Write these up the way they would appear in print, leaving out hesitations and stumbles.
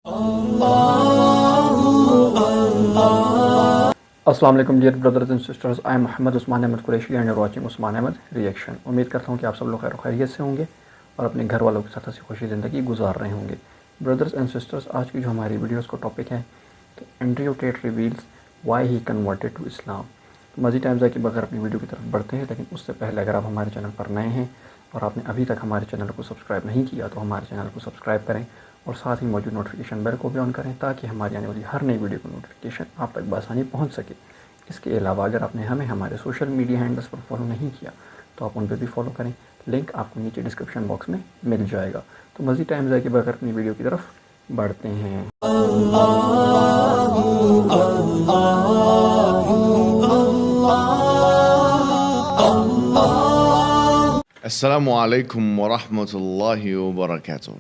Assalamu alaikum dear brothers and sisters. I am Muhammad Usman Ahmed Qureshi and you are watching Usman Ahmed Reaction. उम्मीद करता हूँ कि आप सब लोग खैर खैरियत से होंगे और अपने घर वालों के साथ हंसी खुशी ज़िंदगी गुजार रहे होंगे। ब्रदर्स एंड सिस्टर्स, आज की जो हमारी वीडियोस का टॉपिक है कि Andrew Tate reveals why he converted to Islam. तो मज़ीद टाइम जाए कि बगैर अपनी वीडियो की तरफ बढ़ते हैं, लेकिन उससे पहले अगर आप हमारे चैनल पर नए हैं और आपने अभी तक हमारे चैनल को सब्सक्राइब नहीं किया तो हमारे चैनल को सब्सक्राइब करें और साथ ही मौजूद नोटिफिकेशन बेल को भी ऑन करें ताकि हमारी आने वाली हर नई वीडियो की नोटिफिकेशन आप तक बआसानी पहुँच सके। इसके अलावा अगर आपने हमें हमारे सोशल मीडिया हैंडल्स पर फॉलो नहीं किया तो आप उन पर भी फॉलो करें, लिंक आपको नीचे डिस्क्रिप्शन बॉक्स में मिल जाएगा। तो मज़ीद टाइम जाए कि बगैर अपनी वीडियो की तरफ बढ़ते हैं। Assalamu Alaikum wa rahmatullahi wa barakatuh.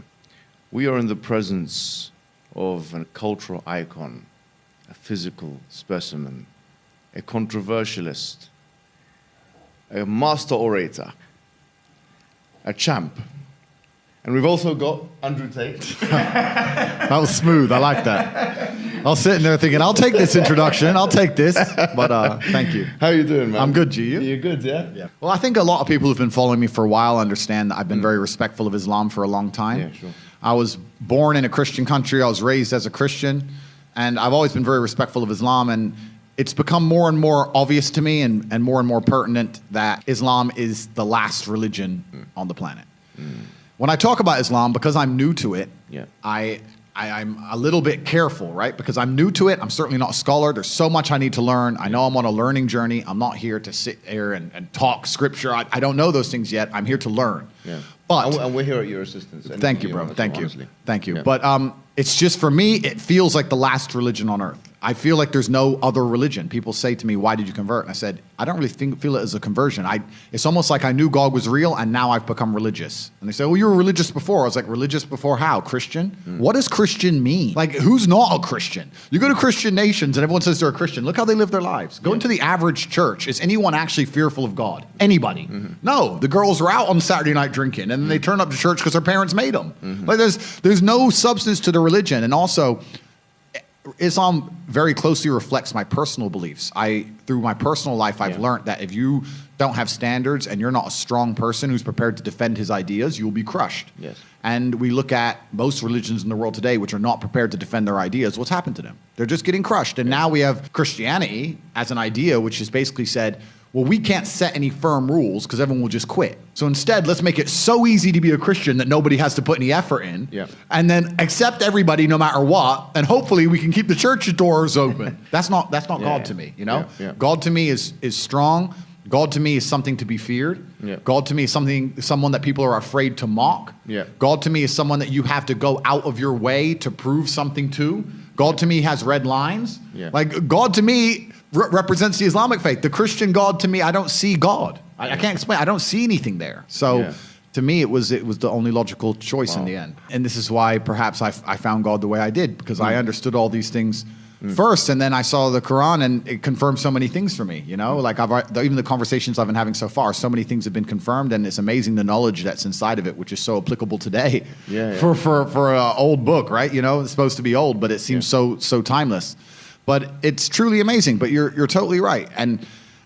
We are in the presence of a cultural icon, a physical specimen, a controversialist, a master orator, a champ. And we've also got Andrew Tate. That was smooth. I like that. I was sitting there thinking, I'll take this introduction. I'll take this. But thank you. How are you doing, man? I'm good, G. You? You're good, yeah? Yeah. Well, I think a lot of people who've been following me for a while understand that I've been very respectful of Islam for a long time. Yeah, sure. I was born in a Christian country. I was raised as a Christian. And I've always been very respectful of Islam. And it's become more and more obvious to me and more pertinent that Islam is the last religion on the planet. When I talk about Islam, because I'm new to it, Yeah. I'm a little bit careful, right? Because I'm new to it. I'm certainly not a scholar. There's so much I need to learn. I know I'm on a learning journey. I'm not here to sit here and talk scripture. I don't know those things yet. I'm here to learn. Yeah. But and we're here at your assistance. thank you, bro. Thank you. Honestly. Thank you. Yeah. But it's just, for me, it feels like the last religion on earth. I feel like there's no other religion. People say to me, why did you convert? And I said, I don't really feel it as a conversion. It's almost like I knew God was real and now I've become religious. And they say, well, you were religious before. I was like, religious before how? Christian? What does Christian mean? Like, who's not a Christian? You go to Christian nations and everyone says they're a Christian. Look how they live their lives. Go into the average church. Is anyone actually fearful of God? Anybody? No. The girls are out on Saturday night drinking and then they turn up to church because their parents made them. Like, there's no substance to the religion. And also, Islam very closely reflects my personal beliefs. Through my personal life, I've learned that if you don't have standards and you're not a strong person who's prepared to defend his ideas, you'll be crushed. Yes. And we look at most religions in the world today which are not prepared to defend their ideas. What's happened to them? They're just getting crushed. And now we have Christianity as an idea which has basically said, well, we can't set any firm rules because everyone will just quit. So instead, let's make it so easy to be a Christian that nobody has to put any effort in. Yeah. And then accept everybody no matter what. And hopefully we can keep the church doors open. That's not God to me, you know? Yeah. God to me is strong. God to me is something to be feared. Yeah. God to me is someone that people are afraid to mock. Yeah. God to me is someone that you have to go out of your way to prove something to. God to me has red lines. Yeah. Like, God to me represents the Islamic faith. The Christian God to me, I don't see God. I can't explain. I don't see anything there. So to me, it was the only logical choice in the end. And this is why perhaps I found God the way I did, because I understood all these things first, and then I saw the Quran, and it confirmed so many things for me. You know, like even the conversations I've been having so far, so many things have been confirmed, and it's amazing the knowledge that's inside of it, which is so applicable today. For an old book, right? You know, it's supposed to be old, but it seems so timeless. But it's truly amazing. But you're totally right.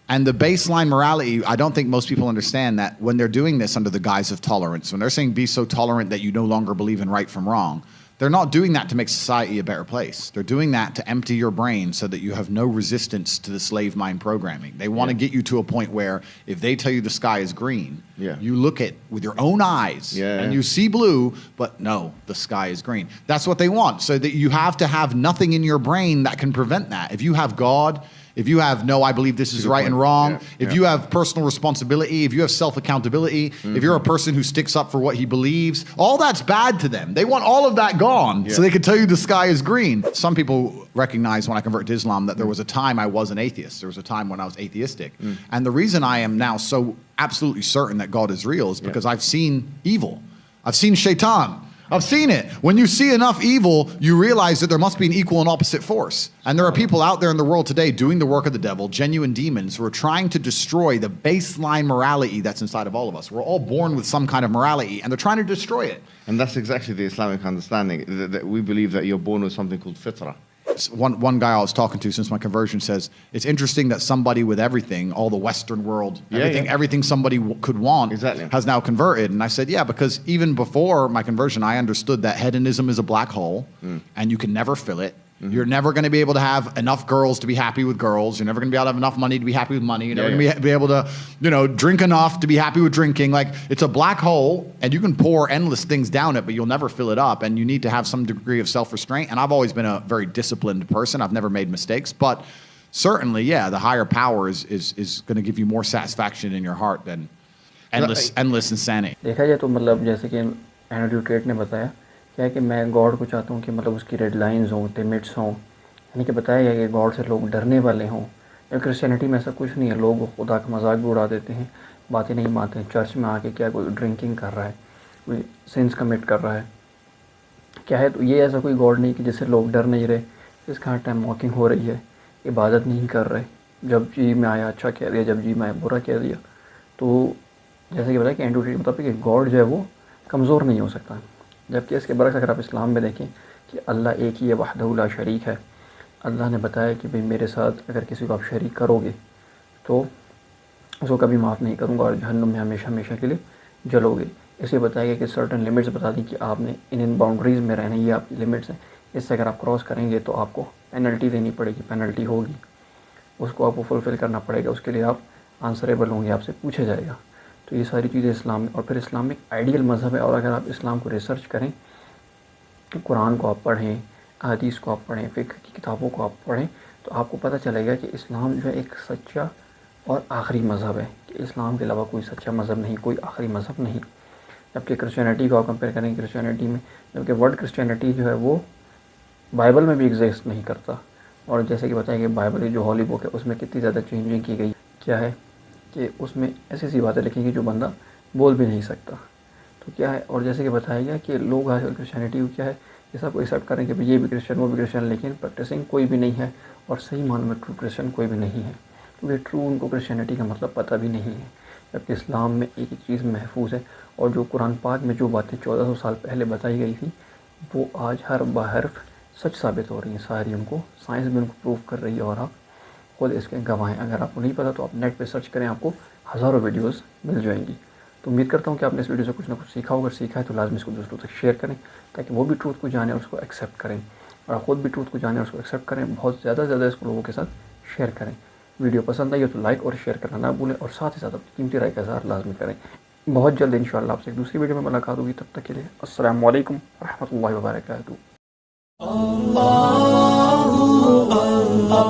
And the baseline morality, I don't think most people understand that when they're doing this under the guise of tolerance, when they're saying be so tolerant that you no longer believe in right from wrong, they're not doing that to make society a better place. They're doing that to empty your brain so that you have no resistance to the slave mind programming. They want to get you to a point where if they tell you the sky is green, you look at with your own eyes and you see blue, but no, the sky is green. That's what they want, so that you have to have nothing in your brain that can prevent that. If you have God, if you have, no, I believe this is right and wrong, if you have personal responsibility, if you have self-accountability, if you're a person who sticks up for what he believes, all that's bad to them. They want all of that gone so they can tell you the sky is green. Some people recognize when I converted to Islam that there was a time I was an atheist. There was a time when I was atheistic. And the reason I am now so absolutely certain that God is real is because I've seen evil. I've seen shaitan. I've seen it. When you see enough evil, you realize that there must be an equal and opposite force. And there are people out there in the world today doing the work of the devil, genuine demons, who are trying to destroy the baseline morality that's inside of all of us. We're all born with some kind of morality, and they're trying to destroy it. And that's exactly the Islamic understanding. That we believe that you're born with something called fitrah. One guy I was talking to since my conversion says, it's interesting that somebody with everything, all the Western world, everything somebody could want, has now converted. And I said, yeah, because even before my conversion, I understood that hedonism is a black hole, and you can never fill it. You're never going to be able to have enough girls to be happy with girls. You're never going to be able to have enough money to be happy with money. You're never going to be able to, drink enough to be happy with drinking. Like, it's a black hole, and you can pour endless things down it, but you'll never fill it up. And you need to have some degree of self-restraint. And I've always been a very disciplined person. I've never made mistakes. But certainly, the higher power is going to give you more satisfaction in your heart than endless insanity. देखा जाए तो मतलब जैसे कि Andrew TET ने बताया, क्या है कि मैं गॉड को चाहता हूँ कि मतलब उसकी रेड लाइंस हों, लिमिट्स हों, यानी कि बताया गया कि गॉड से लोग डरने वाले हों। क्रिश्चियनिटी में ऐसा कुछ नहीं है, लोग खुदा का मजाक भी उड़ा देते हैं, बातें नहीं मानते हैं। चर्च में आके क्या कोई ड्रिंकिंग कर रहा है, कोई सिंस कमिट कर रहा है, क्या है, तो ये ऐसा कोई गॉड नहीं कि जिससे लोग डर नहीं रहे। इसका हर टाइम मॉकिंग हो रही है, इबादत नहीं कर रहे, जब जी में आया अच्छा कह दिया, जब जी में आया बुरा कह दिया। तो जैसे कि बताया कि एंड्रयू टेट के मुताबिक गॉड जो है वो कमज़ोर नहीं हो सकता। जबकि इसके बरक्स अगर आप इस्लाम में देखें कि अल्लाह एक ही है, वहदहू ला शरीक है। अल्लाह ने बताया कि भाई मेरे साथ अगर किसी को आप शरीक करोगे तो उसको कभी माफ़ नहीं करूँगा और जहन्नुम में हमेशा हमेशा के लिए जलोगे। इसलिए बताया गया कि सर्टन लिमिट्स बता दी कि आपने इन बाउंड्रीज़ में रहना, ये आपकी लिमिट्स हैं। इससे अगर आप क्रॉस करेंगे तो आपको पेनल्टी देनी पड़ेगी, पेनल्टी होगी, उसको आपको फुलफ़िल करना पड़ेगा, उसके लिए आप आंसरेबल होंगे, आपसे पूछा जाएगा। तो ये सारी चीज़ें इस्लाम में, और फिर इस्लाम एक आइडियल मज़हब है। और अगर आप इस्लाम को रिसर्च करें, कुरान को आप पढ़ें, हदीस को आप पढ़ें, फ़िक़्ह की किताबों को आप पढ़ें, तो आपको पता चलेगा कि इस्लाम जो है एक सच्चा और आखिरी मज़हब है, कि इस्लाम के अलावा कोई सच्चा मज़हब नहीं, कोई आखिरी मज़हब नहीं। जबकि क्रिश्चियनिटी को आप कंपेयर करें, क्रिश्चियनिटी में जबकि वर्ड क्रिश्चियनिटी जो है वो बाइबल में भी एग्जिस्ट नहीं करता। और जैसे कि बताया कि बाइबल की जो हॉली बुक है उसमें कितनी ज़्यादा चेंजिंग की गई, क्या है कि उसमें ऐसी ऐसी बातें लिखी गई जो बंदा बोल भी नहीं सकता। तो क्या है, और जैसे कि बताया गया कि लोग आजकल क्रिश्चियनिटी को क्या है कि सब एक्सेप्ट करें कि ये भी क्रिश्चियन वो भी क्रिश्चियन, लेकिन प्रैक्टिसिंग कोई भी नहीं है और सही मानों में ट्रू क्रिश्चियन कोई भी नहीं है, क्योंकि ट्रू उनको क्रिश्चियनिटी का मतलब पता भी नहीं है। जबकि इस्लाम में एक एक चीज़ महफूज है, और जो कुरान पाक में जो बातें 1400 साल पहले बताई गई थी वो आज हर बहरफ सच साबित हो रही हैं सारी, उनको साइंस भी उनको प्रूव कर रही है, और आप खुद इसके गवाह हैं। अगर आपको नहीं पता तो आप नेट पे सर्च करें, आपको हज़ारों वीडियोस मिल जाएंगी। तो उम्मीद करता हूँ कि आपने इस वीडियो से कुछ ना कुछ सीखा होगा। सीखा है तो लाजमी इसको दूसरों तक शेयर करें, ताकि वो भी ट्रूथ को जाने और उसको एक्सेप्ट करें, और ख़ुद भी ट्रूथ को जाने और उसको एक्सेप्ट करें। बहुत ज़्यादा से ज़्यादा इसको लोगों के साथ शेयर करें। वीडियो पसंद आई हो तो लाइक और शेयर करना ना भूलें, और साथ ही साथ अपनी कीमती राय का इज़हार लाजमी करें। बहुत जल्द इंशाअल्लाह आपसे एक दूसरी वीडियो में मुलाकात होगी। तब तक के लिए अस्सलामु अलैकुम रहमतुल्लाहि व बरकातहू।